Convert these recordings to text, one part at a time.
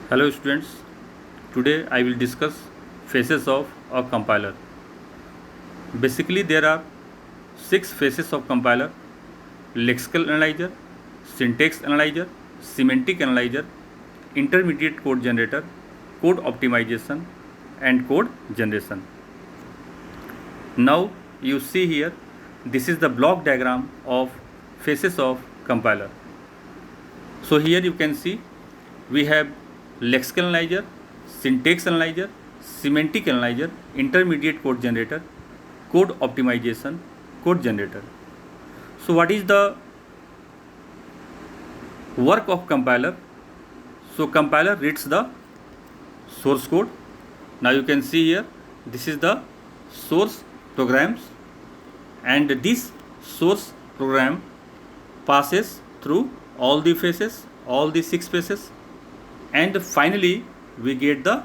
Hello students, today I will discuss phases of a compiler. Basically there are 6 phases of compiler: lexical analyzer, syntax analyzer, semantic analyzer, intermediate code generator, code optimization and code generation. Now you see here, this is the block diagram of phases of compiler. So here you can see we have lexical analyzer, syntax analyzer, semantic analyzer, intermediate code generator, code optimization, code generator. So what is the work of compiler? So compiler reads the source code. Now you can see here, this is the source programs, and this source program passes through all the phases, all the 6 phases, and finally we get the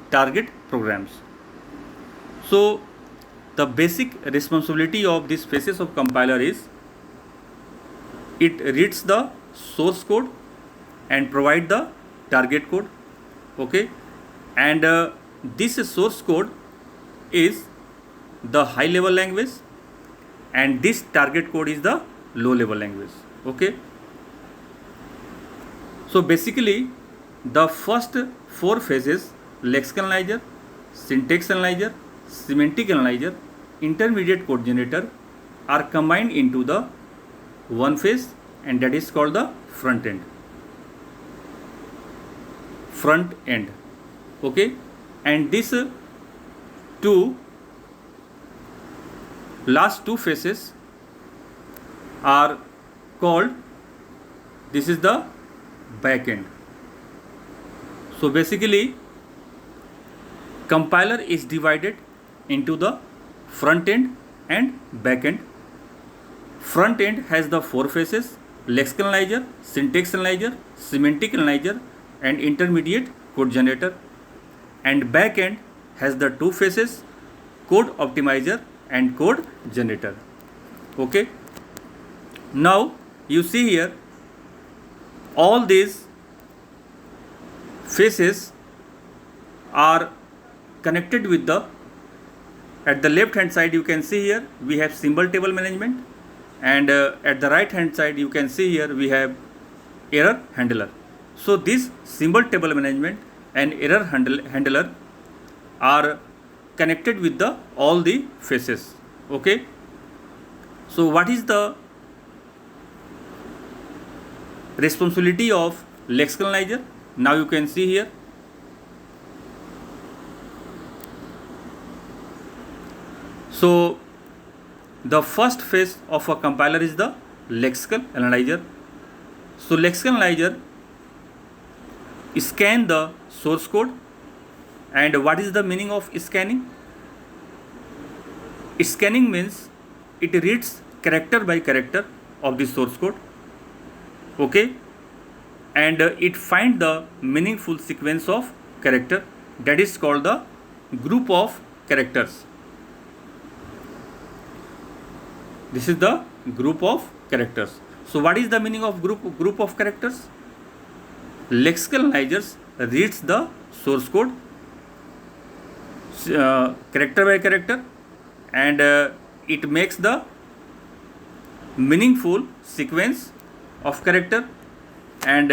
target programs. So the basic responsibility of these phases of compiler is it reads the source code and provide the target code. Okay, and this source code is the high level language and this target code is the low level language. Okay, so basically the first 4 phases, lexical analyzer, syntax analyzer, semantic analyzer, intermediate code generator, are combined into the one phase, and that is called the front end. Okay, and these last two phases are called, this is the back end. So basically compiler is divided into the front end and back end. Front end has the 4 phases: lexical analyzer, syntax analyzer, semantic analyzer and intermediate code generator, and back end has the 2 phases: code optimizer and code generator. Okay, now you see here all these phases are connected with the, at the left hand side you can see here we have symbol table management, and at the right hand side you can see here we have error handler. So this symbol table management and error handler are connected with the all the phases. Okay, so what is the responsibility of lexical analyzer? Now you can see here, so the first phase of a compiler is the lexical analyzer. So lexical analyzer scan the source code, and what is the meaning of scanning? Scanning means it reads character by character of the source code. Okay, and it finds the meaningful sequence of character, that is called the group of characters. This is the group of characters. So what is the meaning of group of characters? Lexical analyzers reads the source code character by character, and it makes the meaningful sequence of character, and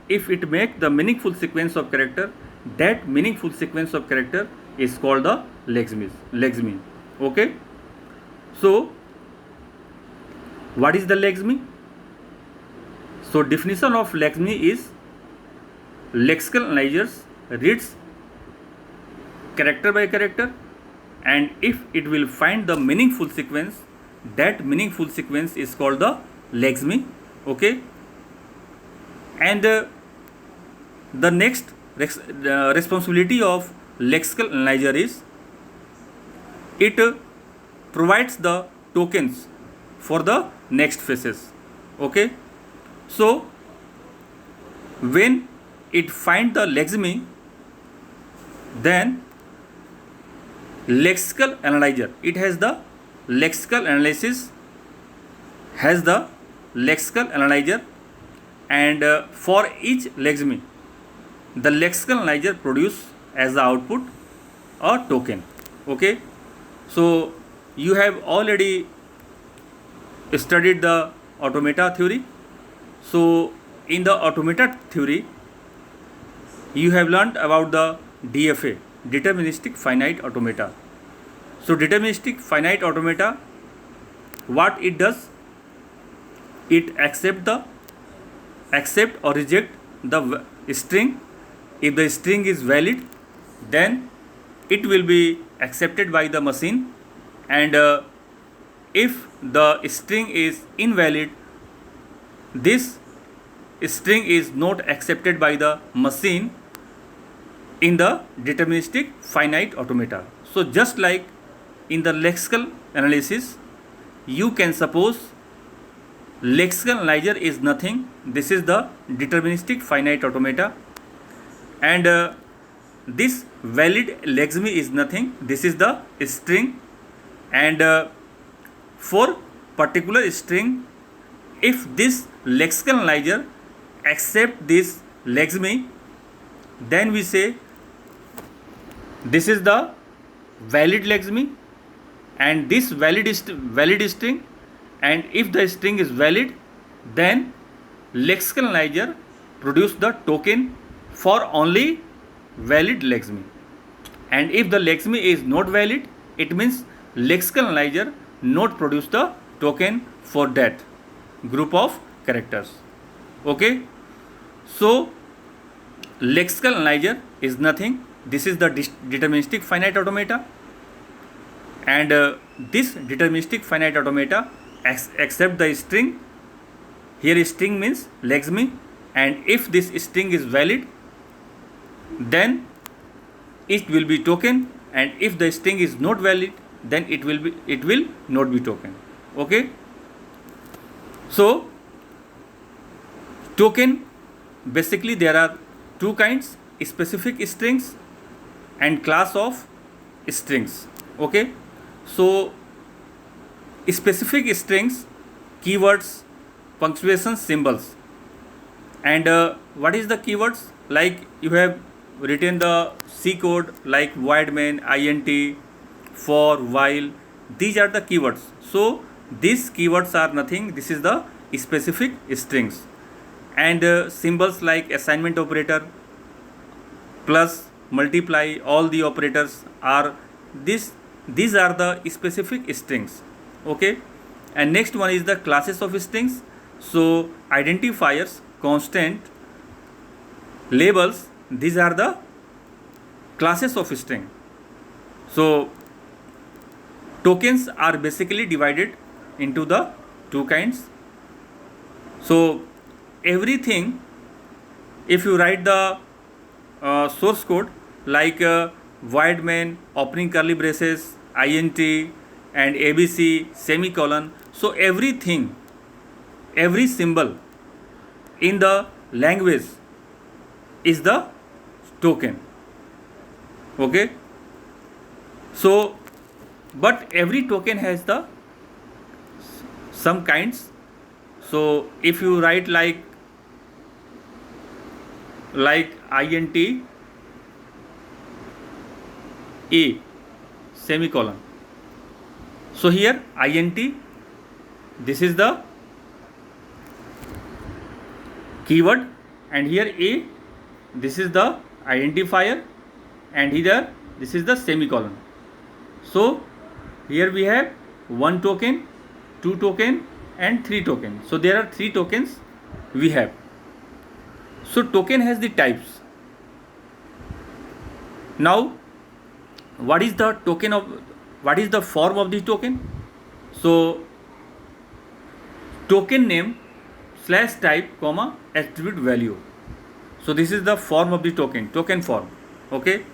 if it make the meaningful sequence of character, that meaningful sequence of character is called the legsme. Okay, so what is the legsme? So definition of legsme is lexical analyzers reads character by character, and if it will find the meaningful sequence, that meaningful sequence is called the legsme. Okay, and the next responsibility of lexical analyzer is it provides the tokens for the next phases. Okay, so when it find the legsme, then lexical analyzer, it has the lexical analysis, has the lexical analyzer, and for each legsme the lexical analyzer produce as the output a token. Okay, so you have already studied the automata theory. So in the automata theory, you have learnt about the DFA, deterministic finite automata. So deterministic finite automata, what it does, it accept or reject the string. If the string is valid, then it will be accepted by the machine, and if the string is invalid, this string is not accepted by the machine in the deterministic finite automata. So just like in the lexical analysis, you can suppose lexical analyzer is nothing, this is the deterministic finite automata, and this valid lexeme is nothing, this is the string, and for particular string, if this lexical analyzer accept this lexeme, then we say this is the valid lexeme and this valid string, and if the string is valid, then lexical analyzer produce the token for only valid lexeme, and if the lexeme is not valid, it means lexical analyzer not produce the token for that group of characters. Okay, so lexical analyzer is nothing, this is the deterministic finite automata, and this deterministic finite automata accept the string. Here string means lexeme, and if this string is valid, then it will be token, and if the string is not valid, then it will not be token. Okay, so token, basically there are two kinds, specific strings and class of strings. Okay, so specific strings, keywords, punctuation symbols, and what is the keywords? Like you have written the C code like void main, int, for, while, these are the keywords. So these keywords are nothing, this is the specific strings, and symbols like assignment operator, plus, multiply, all the operators are these are the specific strings. Okay, and next one is the classes of strings. So identifiers, constant, labels, these are the classes of string. So tokens are basically divided into the two kinds. So everything, if you write the source code like void main, opening curly braces, int, and abc, semicolon, so everything, every symbol in the language is the token. Okay, so but every token has the some kinds. So if you write like int a semicolon, so here int, this is the keyword, and here a, this is the identifier, and here this is the semicolon. So here we have one token, two token, and three token. So there are three tokens we have. So token has the types. Now what is the token of, what is the form of the token? So token name slash type comma attribute value. So this is the form of the token, token form. Okay,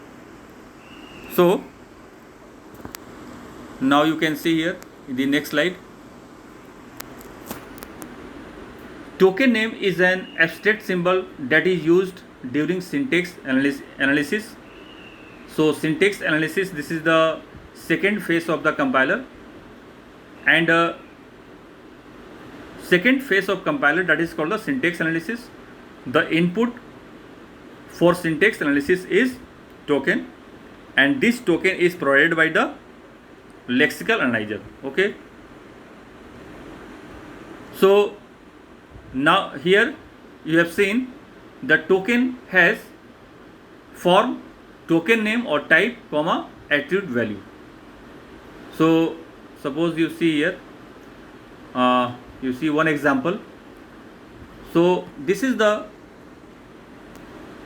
so now you can see here in the next slide, token name is an abstract symbol that is used during syntax analysis. So syntax analysis, this is the second phase of the compiler, and second phase of compiler, that is called the syntax analysis. The input for syntax analysis is token, and this token is provided by the lexical analyzer. Okay, so now here you have seen the token has form, token name or type, comma, attribute value. So suppose you see here, you see one example. So this is the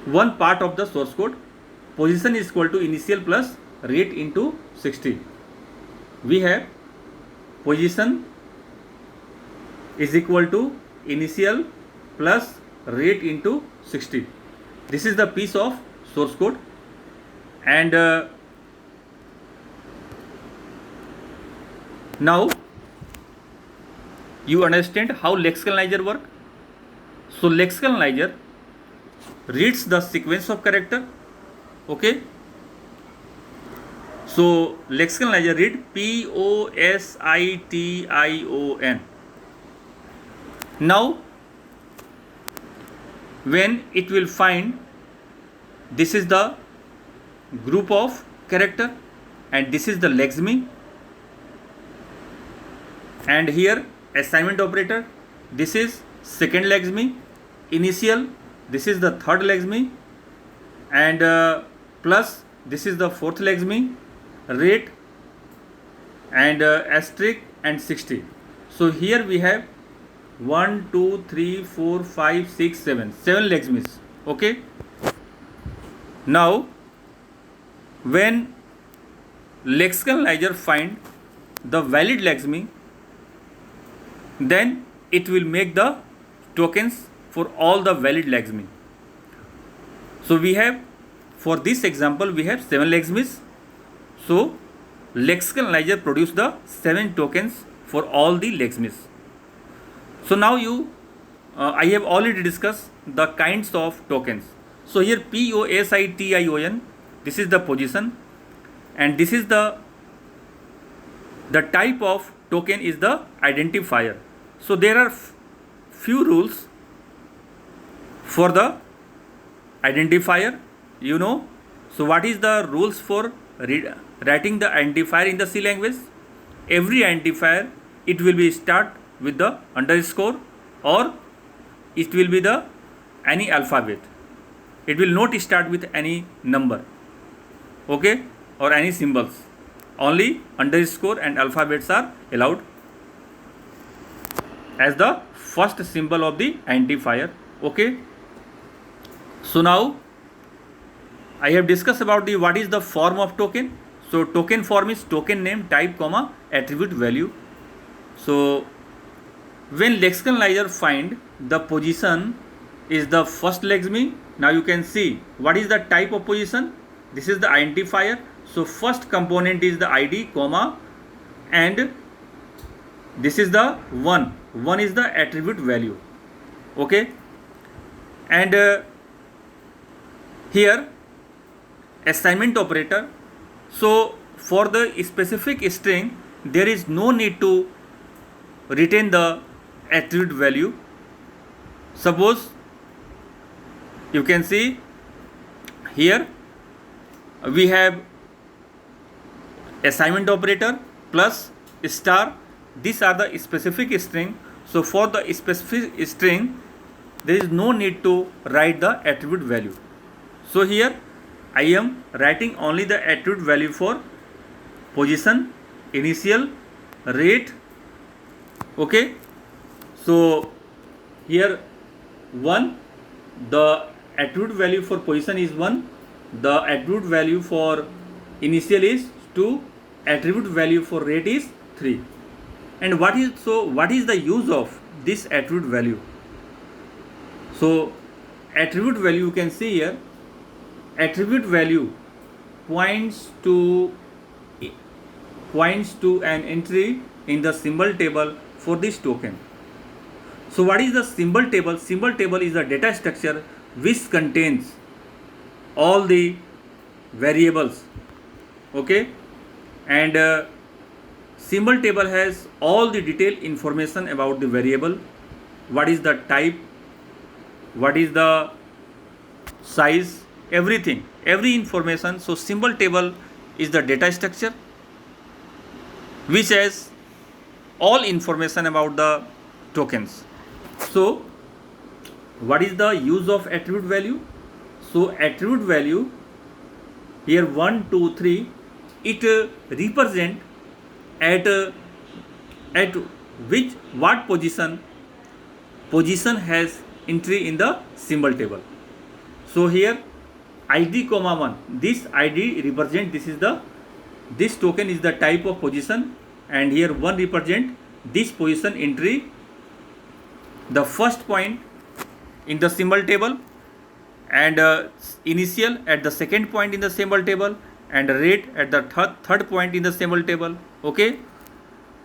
one part of the source code. Position is equal to initial plus rate into 60. We have position is equal to initial plus rate into 60. This is the piece of source code, and now you understand how lexical analyzer work. So lexical analyzer reads the sequence of character. Okay, so lexical analyzer read POSITION. Now when it will find, this is the group of character and this is the legsme, and here assignment operator, this is second legsme, initial, this is the third legsme, and plus this is the fourth legsme, rate, and asterisk and 60. So here we have 1 2 3 4 5 6 7 legsmes. Okay, now when lexical analyzer find the valid legsme, then it will make the tokens for all the valid legsme. So we have, for this example, we have 7 legsmes. So lexical analyzer produce the 7 tokens for all the legsmes. So now I have already discussed the kinds of tokens. So here POSITION, this is the position, and this is the type of token is the identifier. So there are few rules for the identifier, you know. So what is the rules for writing the identifier in the C language? Every identifier, it will be start with the underscore, or it will be the any alphabet. It will not start with any number, okay, or any symbols. Only underscore and alphabets are allowed as the first symbol of the identifier. Okay, so now I have discussed about the what is the form of token. So token form is token name, type, comma, attribute value. So when lexical analyzer find the position is the first legsme, now you can see what is the type of position. This is the identifier. So first component is the ID, comma, and this is the 1 is the attribute value. Okay, and here assignment operator. So for the specific string, there is no need to retain the attribute value. Suppose you can see here we have assignment operator plus star. These are the specific string. So for the specific string, there is no need to write the attribute value. So here I am writing only the attribute value for position, initial, rate. Okay, so here 1, the attribute value for position is 1, the attribute value for initial is 2, attribute value for rate is 3. And what is the use of this attribute value? So attribute value, you can see here, attribute value points to an entry in the symbol table for this token. So what is the symbol table? Symbol table is a data structure which contains all the variables. Okay, and symbol table has all the detailed information about the variable, what is the type, what is the size, everything, every information. So symbol table is the data structure which has all information about the tokens. So what is the use of attribute value? So attribute value here 1, 2, 3, it represent at which what position has entry in the symbol table. So here id comma 1, this id represent this token is the type of position, and here 1 represent this position entry, the first point in the symbol table, and initial at the second point in the symbol table, and rate at the third point in the symbol table. Okay,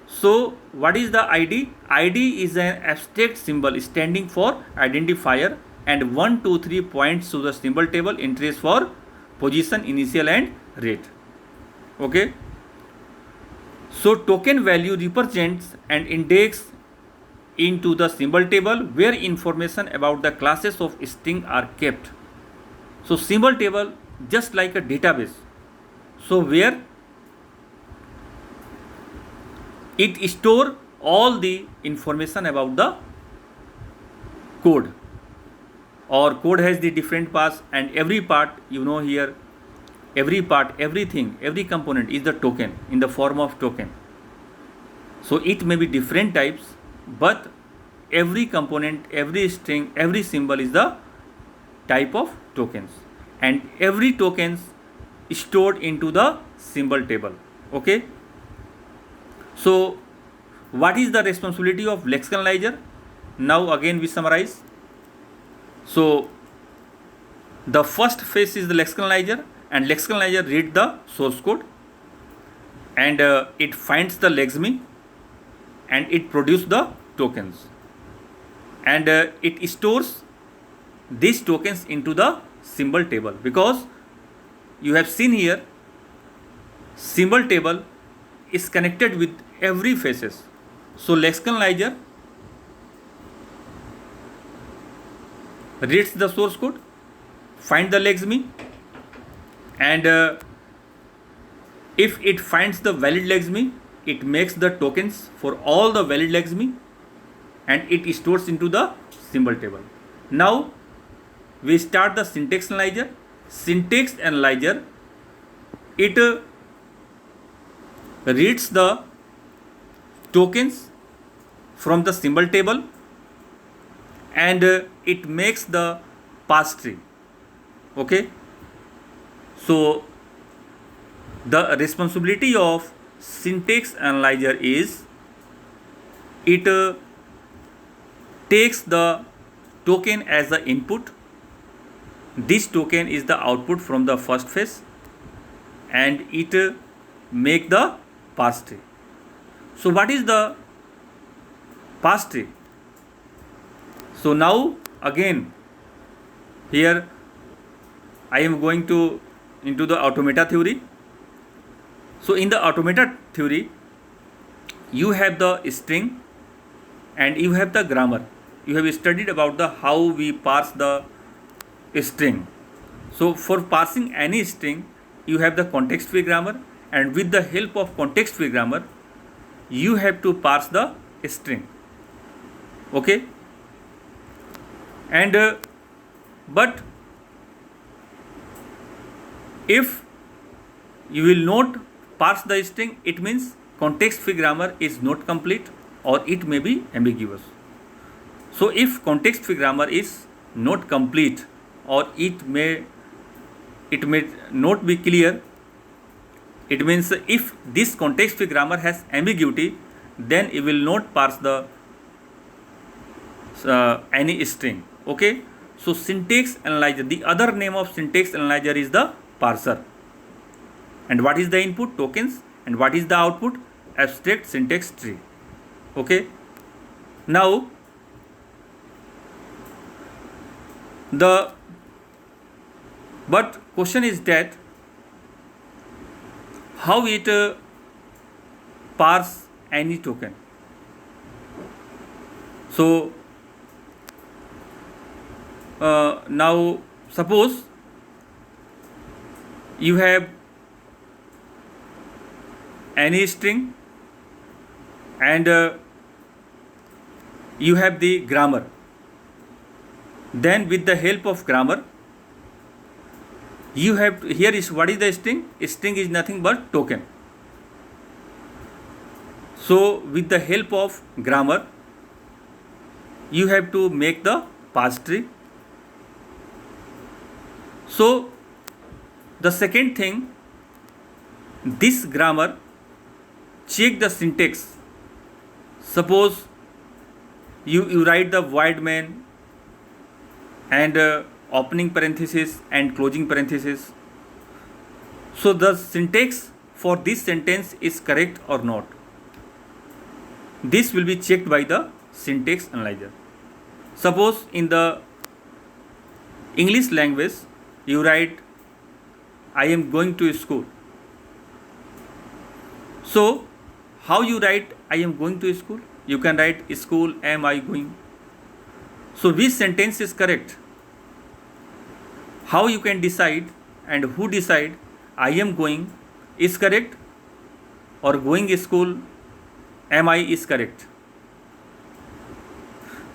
so what is the id? Id is an abstract symbol standing for identifier, and 1, 2, 3 points to the symbol table entries for position, initial and rate. Okay, so token value represents an index into the symbol table where information about the classes of string are kept. So symbol table just like a database, so where it store all the information about the code, or code has the different parts, and every part, you know, here every part, everything, every component is the token in the form of token. So it may be different types, but every component, every string, every symbol is the type of tokens, and every tokens is stored into the symbol table. Okay, so what is the responsibility of lexical analyzer? Now again we summarize. So the first phase is the lexical analyzer, and lexical analyzer reads the source code, and it finds the legsme, and it produces the tokens, and it stores these tokens into the symbol table, because you have seen here symbol table is connected with every faces. So lexical analyzer reads the source code, find the legsme, and if it finds the valid legsme, it makes the tokens for all the valid legsme, and it stores into the symbol table. Now we start the syntax analyzer. Syntax analyzer, it reads the tokens from the symbol table, and it makes the parse tree. Okay, so the responsibility of syntax analyzer is it takes the token as the input, this token is the output from the first phase, and it make the parse tree. So what is the parse tree? So now again here I am going into the automata theory. So in the automata theory, you have the string and you have the grammar. You have studied about the how we parse the string. So for parsing any string, you have the context free grammar, and with the help of context free grammar, you have to parse the string. Okay, and but if you will not parse the string, it means context free grammar is not complete, or it may be ambiguous. So if context free grammar is not complete, or it may not be clear, it means if this context free grammar has ambiguity, then it will not parse the any string. Okay, so syntax analyzer, the other name of syntax analyzer is the parser. And what is the input? Tokens. And what is the output? Abstract syntax tree. Okay, now but question is that how it parse any token. So now suppose you have any string and you have the grammar. Then with the help of grammar, you have to, here is what is the string? String is nothing but token. So with the help of grammar, you have to make the parse tree. So the second thing, this grammar check the syntax. Suppose you write the void main and opening parenthesis and closing parenthesis. So the syntax for this sentence is correct or not. This will be checked by the syntax analyzer. Suppose in the English language you write I am going to school. So how you write I am going to school? You can write school am I going. So which sentence is correct? How you can decide and who decide I am going is correct or going school am I is correct?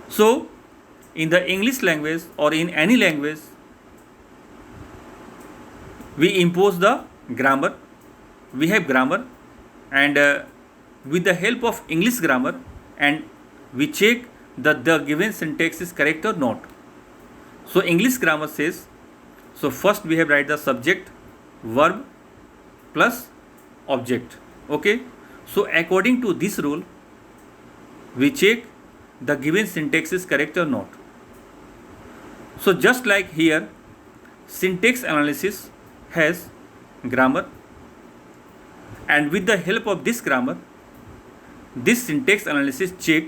So in the English language or in any language, we impose the grammar. We have grammar and with the help of English grammar and we check that the given syntax is correct or not. So English grammar says, so first we have write the subject, verb plus object. Okay. So according to this rule, we check the given syntax is correct or not. So just like here, syntax analysis has grammar and with the help of this grammar, this syntax analysis check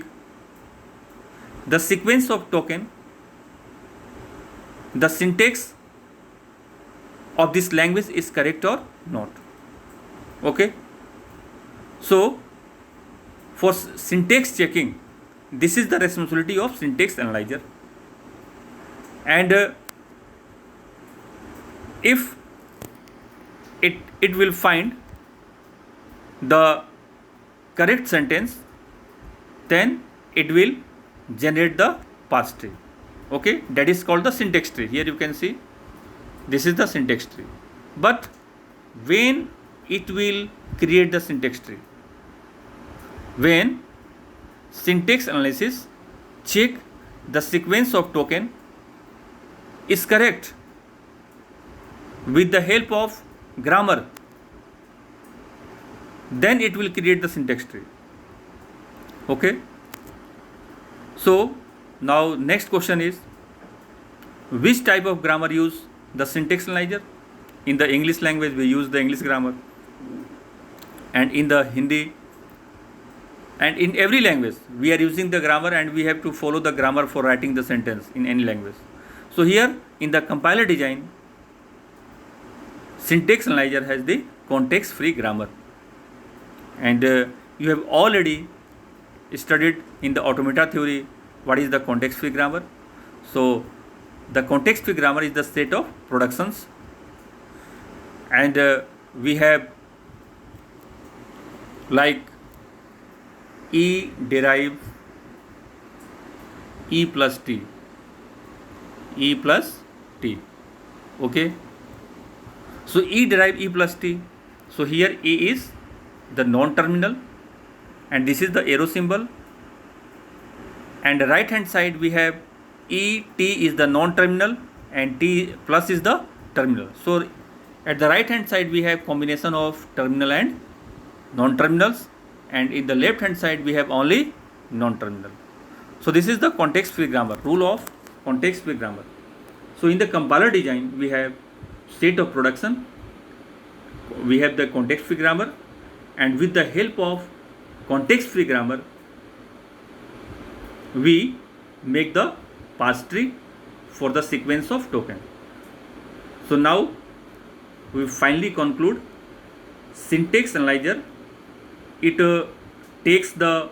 the sequence of token, the syntax of this language is correct or not. Okay. So for syntax checking, this is the responsibility of syntax analyzer. And if it will find the correct sentence, then it will generate the parse tree. Okay, that is called the syntax tree. Here you can see this is the syntax tree. But when it will create the syntax tree? When syntax analysis check the sequence of token is correct with the help of grammar, then it will create the syntax tree. Okay. So now next question is, which type of grammar use the syntax analyzer? In the English language we use the English grammar, and in the Hindi and in every language we are using the grammar, and we have to follow the grammar for writing the sentence in any language. So here in the compiler design, syntax analyzer has the context free grammar, and you have already studied in the automata theory what is the context free grammar. So the context free grammar is the set of productions, and we have like E derive E plus T, E plus T. Okay. So E derive E plus T. So here E is the non-terminal and this is the arrow symbol, and the right hand side we have E T is the non-terminal and T plus is the terminal. So at the right hand side we have combination of terminal and non-terminals, and in the left hand side we have only non-terminal. So this is the context free grammar, rule of context free grammar. So in the compiler design we have state of production, we have the context free grammar, and with the help of context free grammar we make the parse tree for the sequence of token. So now we finally conclude, syntax analyzer, it takes the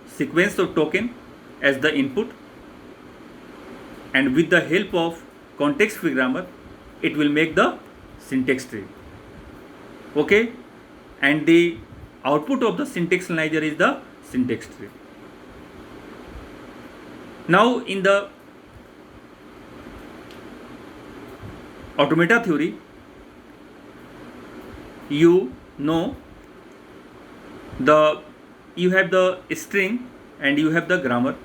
sequence of token as the input, and with the help of context free grammar, it will make the syntax tree. Okay, and the output of the syntax analyzer is the syntax tree. Now in the automata theory, you know you have the string and you have the grammar.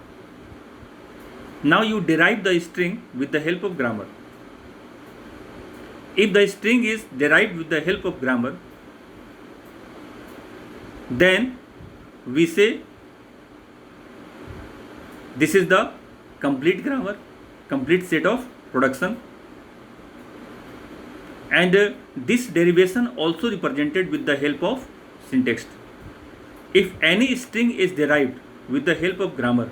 Now you derive the string with the help of grammar. If the string is derived with the help of grammar, then we say this is the complete grammar, complete set of production, and this derivation also represented with the help of syntax. If any string is derived with the help of grammar,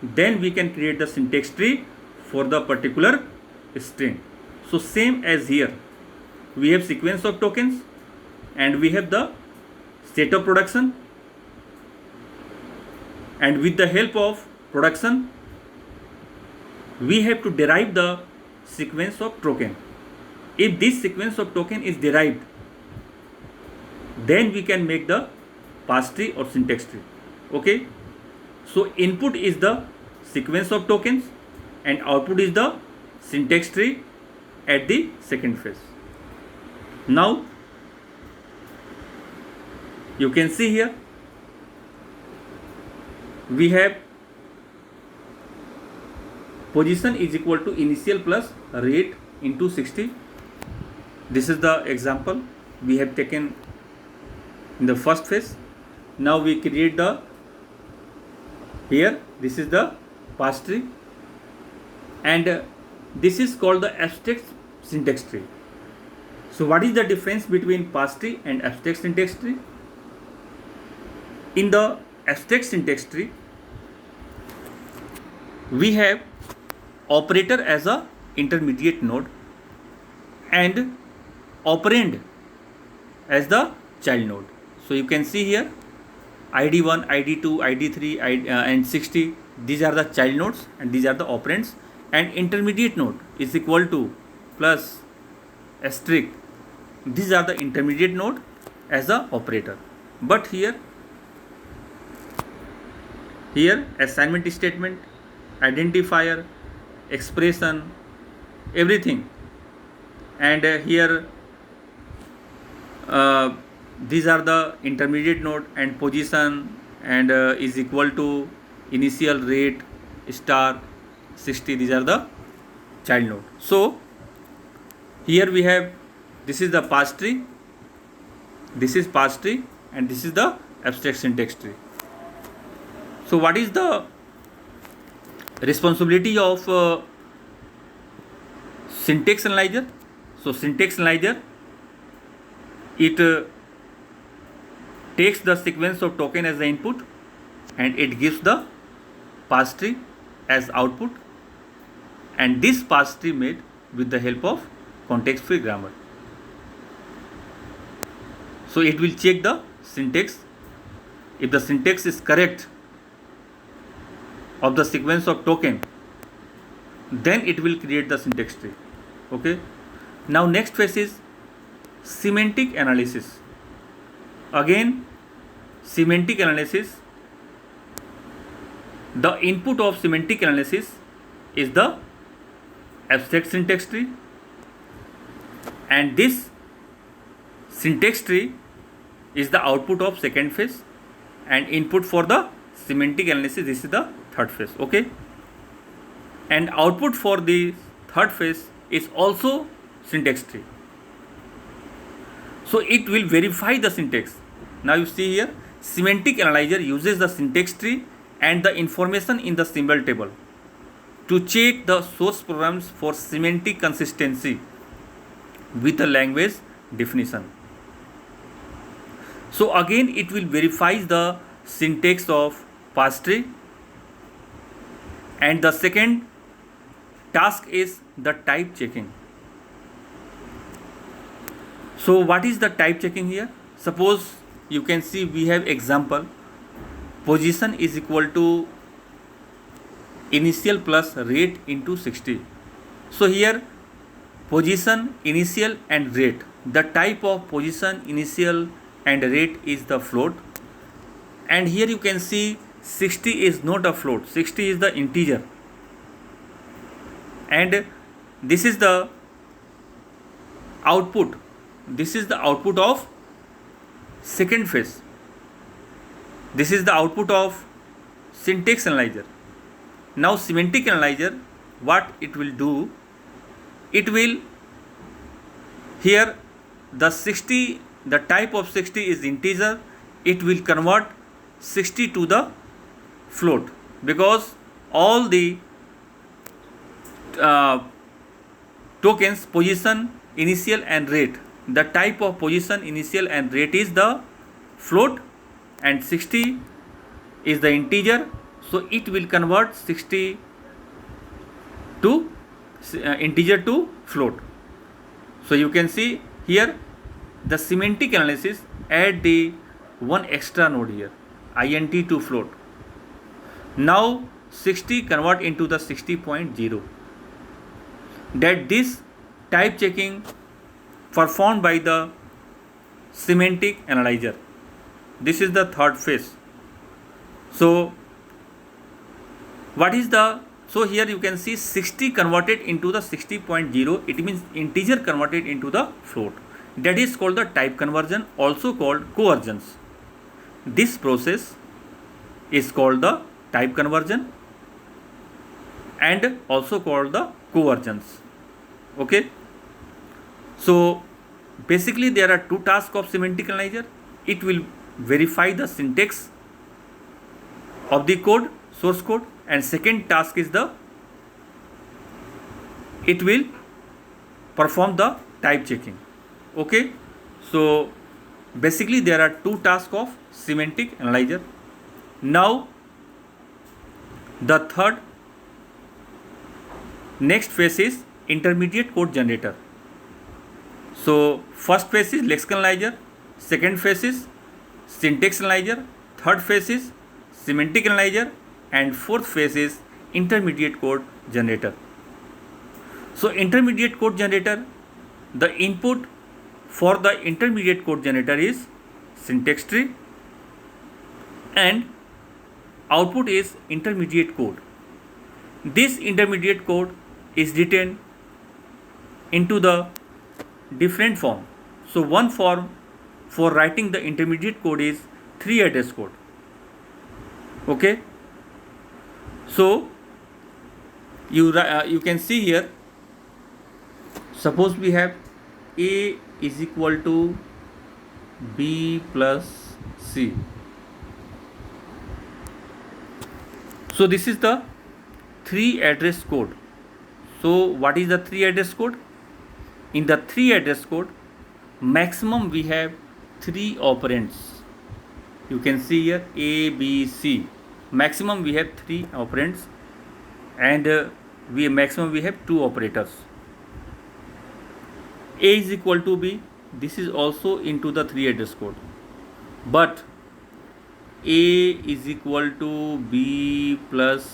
then we can create the syntax tree for the particular string. So same as here, we have sequence of tokens and we have the set of production, and with the help of production we have to derive the sequence of token. If this sequence of token is derived, then we can make the parse tree or syntax tree. Okay, so input is the sequence of tokens and output is the syntax tree at the second phase. Now you can see here we have position is equal to initial plus rate into 60. This is the example we have taken in the first phase. Now we create the here, this is the parse tree, and this is called the abstract syntax tree. So what is the difference between parse tree and abstract syntax tree? In the abstract syntax tree, we have operator as a intermediate node and operand as the child node. So you can see here id1, id2, id3 and 60, these are the child nodes and these are the operands, and intermediate node is equal to plus asterisk, these are the intermediate node as a operator. But here assignment statement, identifier, expression, everything, and here these are the intermediate node, and position and is equal to initial rate star 60, these are the child node. So here we have, this is the parse tree, this is parse tree, and this is the abstract syntax tree. So what is the responsibility of syntax analyzer? So syntax analyzer, it takes the sequence of token as the input and it gives the parse tree as output, and this parse tree made with the help of context free grammar. So it will check the syntax. If the syntax is correct of the sequence of token, then it will create the syntax tree. Okay, now next phase is semantic analysis. Again, semantic analysis, the input of semantic analysis is the abstract syntax tree, and this syntax tree is the output of second phase, and input for the semantic analysis, this is the third phase. Okay, and output for the third phase is also syntax tree. So it will verify the syntax. Now you see here, semantic analyzer uses the syntax tree and the information in the symbol table to check the source programs for semantic consistency with the language definition. So again it will verify the syntax of parse tree, and the second task is the type checking. So what is the type checking here? Suppose you can see we have example, position is equal to initial plus rate into 60. So here position, initial and rate. The type of position, initial and rate is the float. And here you can see 60 is not a float, 60 is the integer. And this is the output. This is the output of second phase. This is the output of syntax analyzer. Now semantic analyzer, what it will do, it will, here the 60, the type of 60 is integer, it will convert 60 to the float, because all the tokens position, initial and rate, the type of position, initial and rate is the float and 60 is the integer, so it will convert 60 to integer to float. So you can see here the semantic analysis add the one extra node here, int to float. Now 60 convert into the 60.0. That this type checking performed by the semantic analyzer. This is the third phase. So what is the, so here you can see 60 converted into the 60.0, it means integer converted into the float. That is called the type conversion, also called convergence. This process is called the type conversion and also called the convergence. Okay. So basically there are two tasks of semantic analyzer. It will verify the syntax of the code, source code, and second task is the, it will perform the type checking. Okay. So basically there are two tasks of semantic analyzer. Now the third, next phase is intermediate code generator. So first phase is lexical analyzer, second phase is syntax analyzer, third phase is semantic analyzer, and fourth phase is intermediate code generator. So intermediate code generator, the input for the intermediate code generator is syntax tree and output is intermediate code. This intermediate code is written into the different form. So one form for writing the intermediate code is 3 address code. Okay. So you can see here, suppose we have A is equal to B plus C. So this is the 3 address code. So what is the 3 address code? In the 3 address code, maximum we have 3 operands. You can see here A, B, C. Maximum we have 3 operands, and maximum we have 2 operators. A is equal to B. This is also into the 3 address code, but A is equal to B plus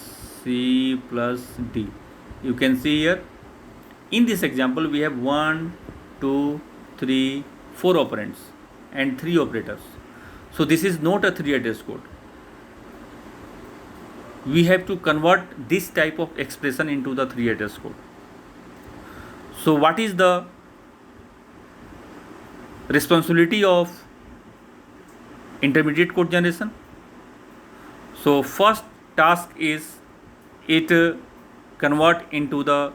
C plus D. You can see here in this example we have 1, 2, 3, 4 operands and 3 operators. So this is not a 3 address code. We have to convert this type of expression into the 3 address code. So what is the responsibility of intermediate code generation? So first task is it convert into the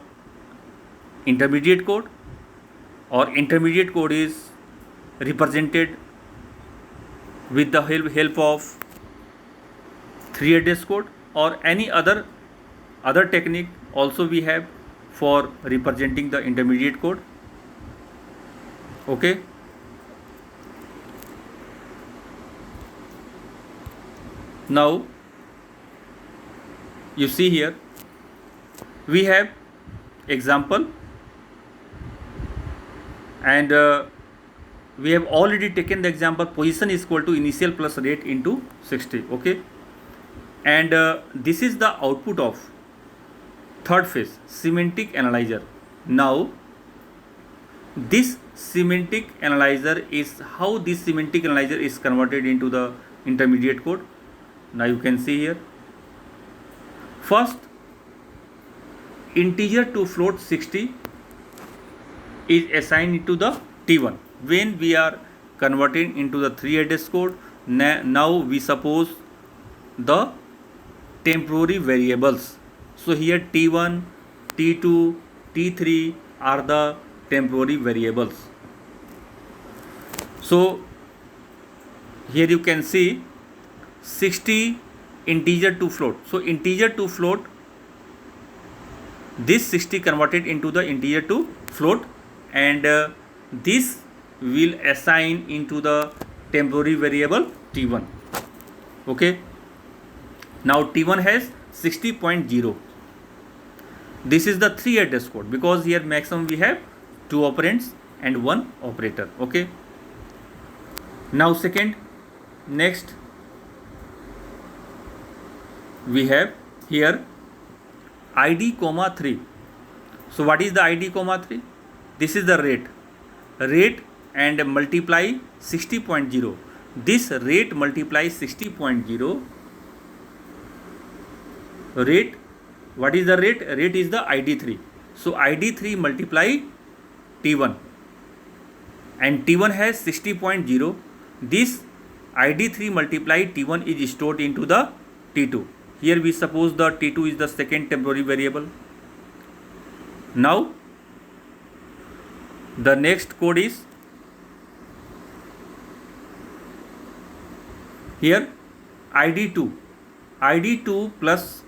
intermediate code, or intermediate code is represented with the help of 3 address code, or any other technique also we have for representing the intermediate code. Okay. Now you see here we have example, and we have already taken the example position is equal to initial plus rate into 60. Okay. And this is the output of Third phase, semantic analyzer. Now this semantic analyzer is how this semantic analyzer is converted into the intermediate code. Now you can see here. First, integer to float 60 is assigned to the T1. When we are converting into the 3 address code, now we suppose the temporary variables. So here T1, T2, T3 are the temporary variables. So here you can see 60 integer to float. So integer to float, this 60 converted into the integer to float, and this will assign into the temporary variable T1. Okay. Now T1 has 60.0. This is the 3 address code, because here maximum we have 2 operands and 1 operator. Okay. Now second, next we have here id comma 3. So what is the id comma 3? This is the rate and multiply 60.0. This rate multiply 60.0. Rate, what is the rate? Rate is the id3. So id3 multiply T1, and T1 has 60.0. This id3 multiply T1 is stored into the T2. Here we suppose the T2 is the second temporary variable. Now the next code is here id2 plus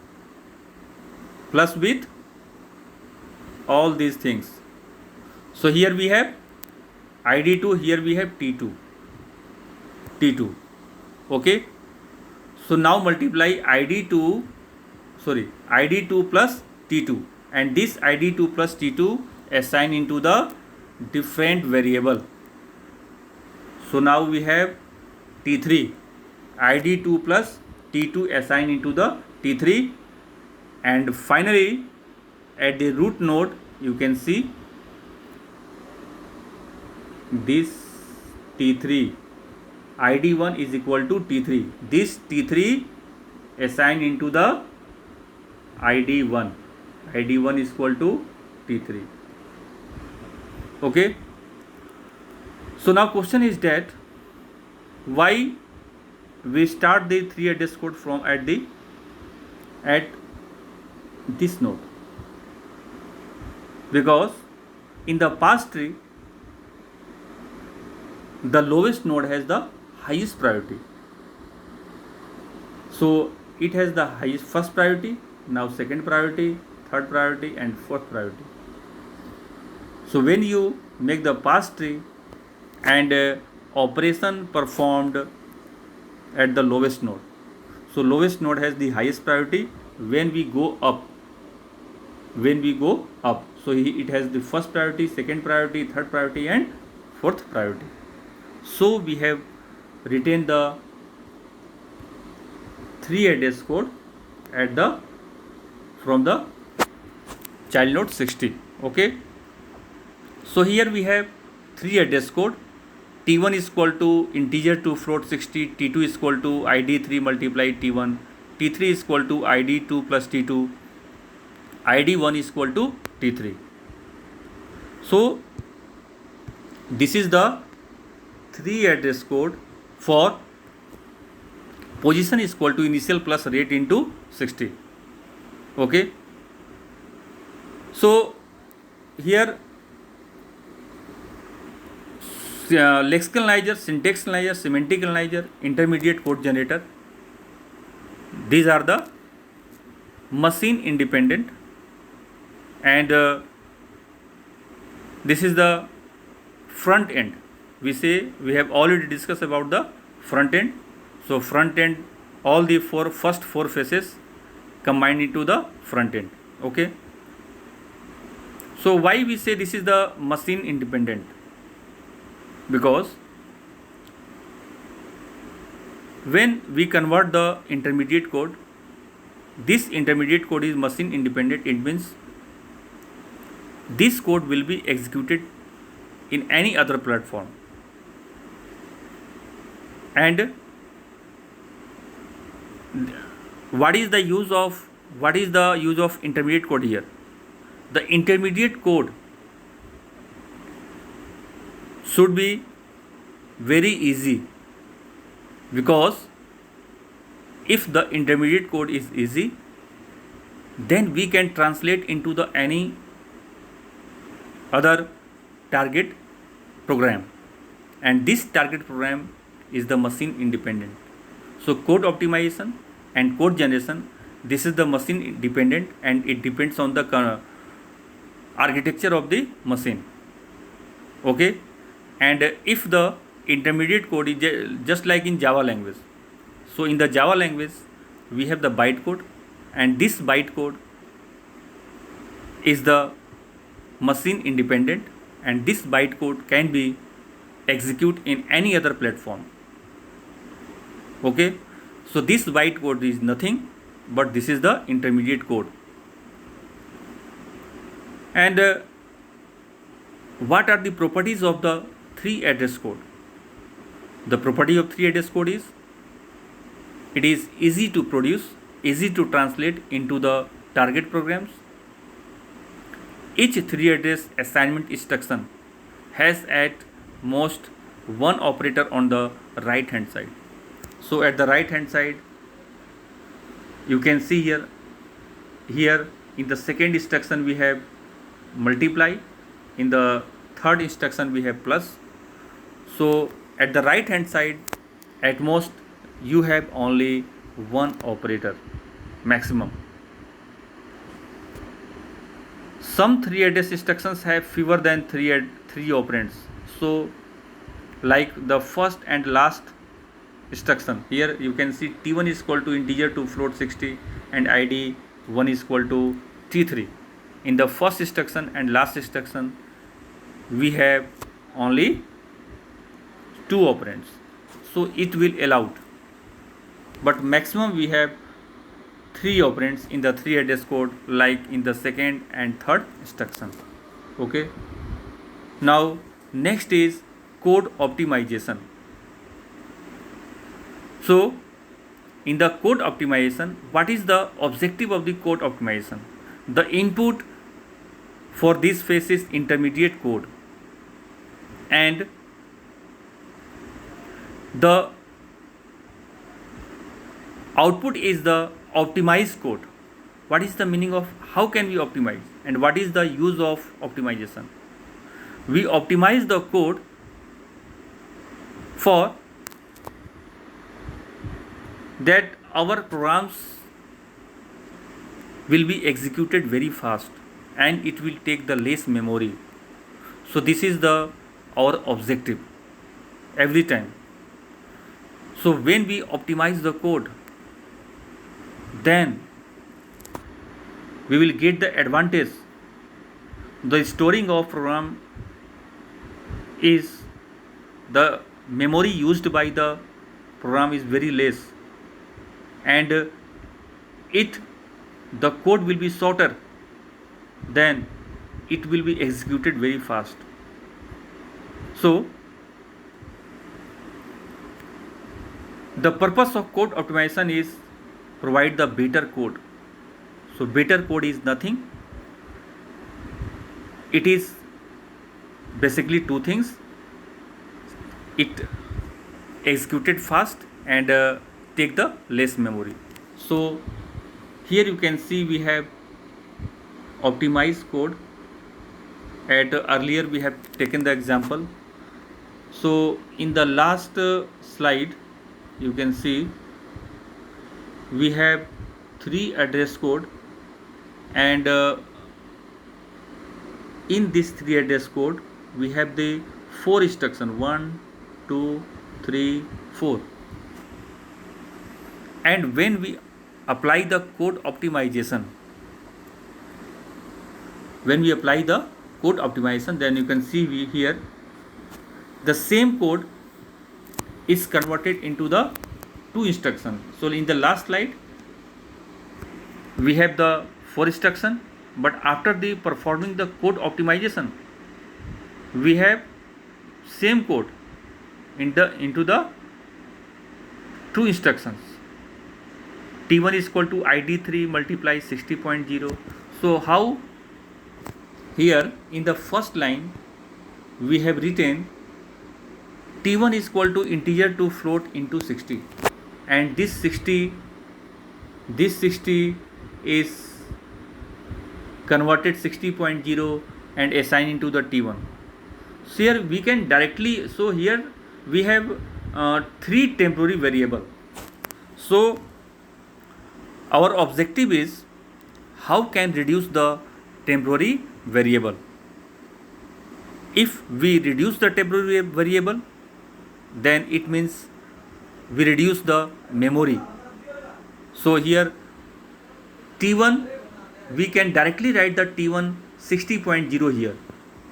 with all these things. So here we have id2, here we have T2. Okay. So now multiply id2 plus T2, and this id2 plus T2 assign into the different variable. So now we have T3, id2 plus T2 assign into the T3, and finally at the root node you can see this T3, id1 is equal to T3. This T3 assigned into the id1 is equal to T3. Okay. So now question is that why we start the 3 address code from at this node? Because in the pass tree the lowest node has the highest priority. So it has the highest first priority, now second priority, third priority and fourth priority. So when you make the pass tree and operation performed at the lowest node, so lowest node has the highest priority. When we go up, so it has the first priority, second priority, third priority and fourth priority. So we have written the 3 address code at the from the child node 60. Okay. So here we have 3 address code. T1 is equal to integer to float 60, T2 is equal to id3 multiply T1, T3 is equal to id2 plus T2, id1 is equal to T3. So this is the 3 address code for position is equal to initial plus rate into 60. Okay. So here lexical analyzer, syntax analyzer, semantic analyzer, intermediate code generator, these are the machine independent, and this is the front end. We say we have already discussed about the front end. So front end, all the first four phases combined into the front end. Okay. So why we say this is the machine independent? Because when we convert the intermediate code, this intermediate code is machine independent. It means this code will be executed in any other platform. And what is the use of intermediate code here? The intermediate code should be very easy, because if the intermediate code is easy, then we can translate into the any other target program, and this target program is the machine independent. So code optimization and code generation, this is the machine independent, and it depends on the architecture of the machine. Okay, and if the intermediate code is just like in Java language, so in the Java language we have the bytecode, and this bytecode is the machine independent, and this bytecode can be executed in any other platform. Okay, so this bytecode is nothing but this is the intermediate code. And what are the properties of the 3 address code? The property of 3 address code is it is easy to produce, easy to translate into the target programs. Each 3 address assignment instruction has at most one operator on the right hand side. So at the right hand side you can see here in the second instruction we have multiply, in the third instruction we have plus. So at the right hand side at most you have only one operator maximum. Some 3 address instructions have fewer than 3 operands. So like the first and last instruction, here you can see T1 is equal to integer to float 60 and ID 1 is equal to T3. In the first instruction and last instruction we have only 2 operands, so it will allowed, but maximum we have 3 operands in the 3 address code, like in the second and third instruction. Okay, now next is code optimization. So in the code optimization, what is the objective of the code optimization? The input for this phase is intermediate code, and the output is the optimized code. What is the meaning of how can we optimize, and what is the use of optimization? We optimize the code for that our programs will be executed very fast and it will take the less memory. So this is our objective every time. So when we optimize the code, then we will get the advantage. The storing of program is the memory used by the program is very less, and the code will be shorter, then it will be executed very fast. So the purpose of code optimization is provide the better code. So better code is nothing, it is basically 2 things: it executed fast and take the less memory. So here you can see we have optimized code. At earlier we have taken the example. So in the last slide you can see we have 3 address code, and in this 3 address code we have the 4 instruction 1, 2, 3, 4, and when we apply the code optimization, then you can see here the same code is converted into the 2 instructions. So in the last slide we have the for instruction, but after the performing the code optimization, we have same code into the two instructions. T1 is equal to ID3 multiply 60.0. So how here in the first line we have written T1 is equal to integer to float into 60, and this 60 is converted 60.0 and assigned into the T1. So here we can directly, so here we have three temporary variable. So our objective is how can reduce the temporary variable. If we reduce the temporary variable, then it means we reduce the memory. So here T1, we can directly write the T1 60.0 here.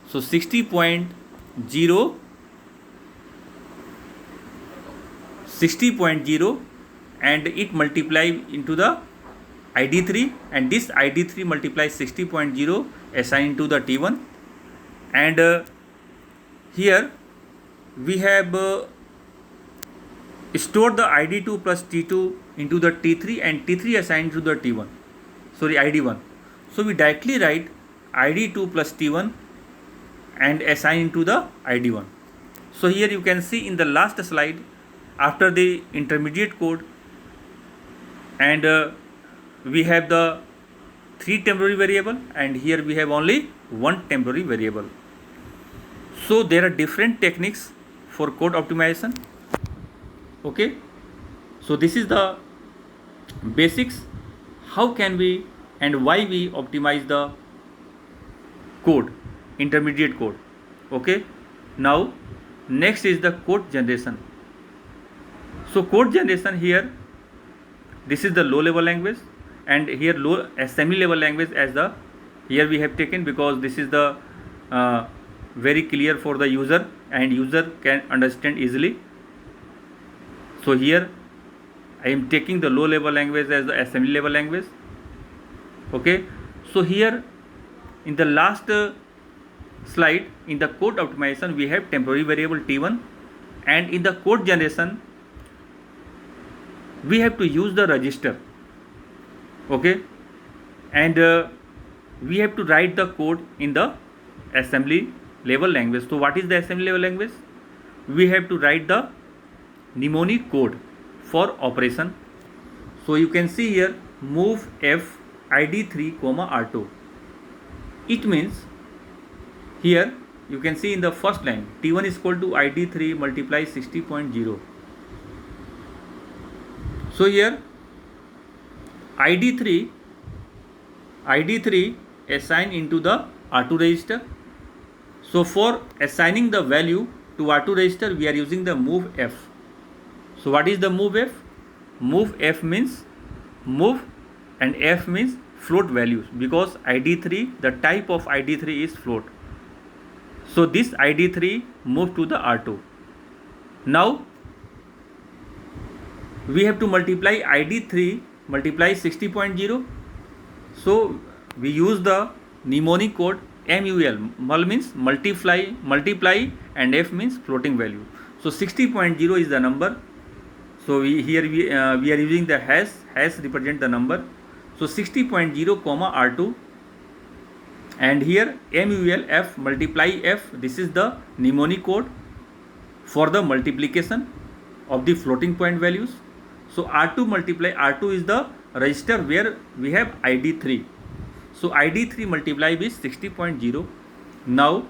So 60.0 and it multiply into the ID3, and this ID3 multiplies 60.0 assigned to the T1, and here we have stored the ID2 plus T2 into the T3 and T3 assigned to the T1, sorry ID1. So we directly write ID2 plus T1 and assign into the ID1. So here you can see in the last slide, after the intermediate code, and we have the three temporary variable, and here we have only one temporary variable. So there are different techniques for code optimization. Okay, so this is the basics, how can we and why we optimize the code, intermediate code. Okay, now next is the code generation. So code generation, here this is the low level language, and here low assembly level language as the here we have taken, because this is the very clear for the user and user can understand easily. So here I am taking the low level language as the assembly level language. Okay, so here in the last slide, in the code optimization we have temporary variable T1, and in the code generation we have to use the register. Okay, and we have to write the code in the assembly level language. So what is the assembly level language? We have to write the mnemonic code for operation. So you can see here move f id3 r2. It means here you can see in the first line T1 is equal to id3 multiply 60.0. So here ID3 assign into the R2 register. So for assigning the value to R2 register, we are using the move F. So what is the move F? Move F means move, and F means float values, because ID3, the type of ID3 is float. So this ID3 move to the R2. Now we have to multiply ID3 multiply 60.0. So we use the mnemonic code MUL. Mul means multiply, and F means floating value. So 60.0 is the number. So we are using the hash represent the number. So 60.0 R2, and here MUL F multiply F. This is the mnemonic code for the multiplication of the floating point values. So R2 multiply R2 is the register where we have ID3. So ID3 multiply with 60.0. Now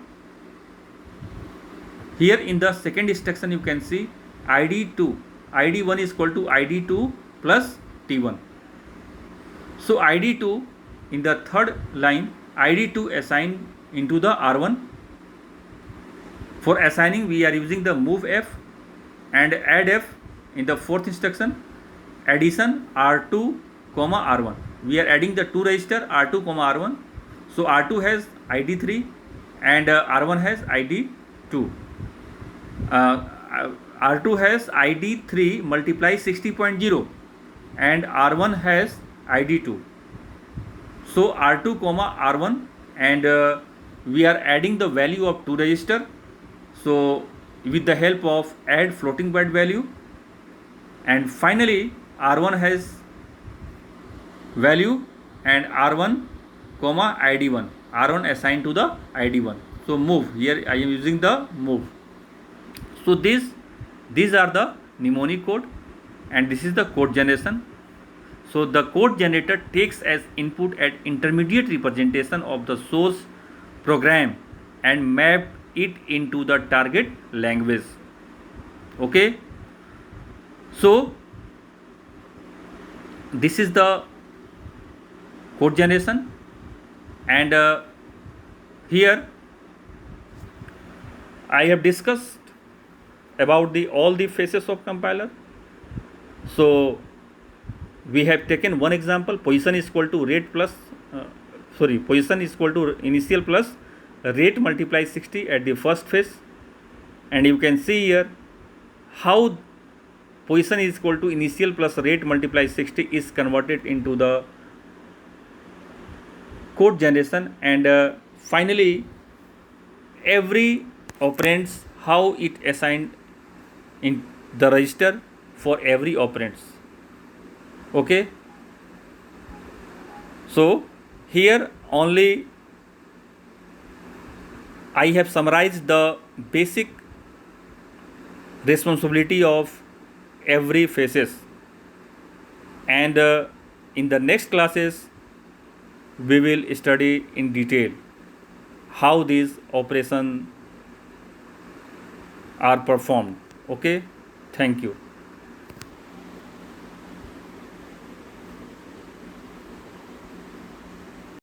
here in the second instruction you can see ID1 is equal to ID2 plus T1. So ID2 in the third line, ID2 assigned into the R1. For assigning we are using the move F and add F. In the fourth instruction, addition R2, R1. We are adding the two register R2, R1. So R2 has ID3 and R1 has ID2. R2 has ID3 multiply 60.0 and R1 has ID2. So R2 comma R1, and we are adding the value of two register. So with the help of add floating byte value, and finally R1 has value and R1 comma ID1, R1 assigned to the ID1. So move, here I am using the move. So these are the mnemonic code, and this is the code generation. So the code generator takes as input an intermediate representation of the source program and map it into the target language. Okay, so this is the code generation, and here I have discussed about all the phases of compiler. So we have taken one example, position is equal to rate plus position is equal to initial plus rate multiply 60 at the first phase, and you can see here how position is equal to initial plus rate multiply 60 is converted into the code generation, and finally every operands how it assigned in the register for every operands. Okay, so here only I have summarized the basic responsibility of every phases, and in the next classes we will study in detail how these operations are performed. Okay, thank you.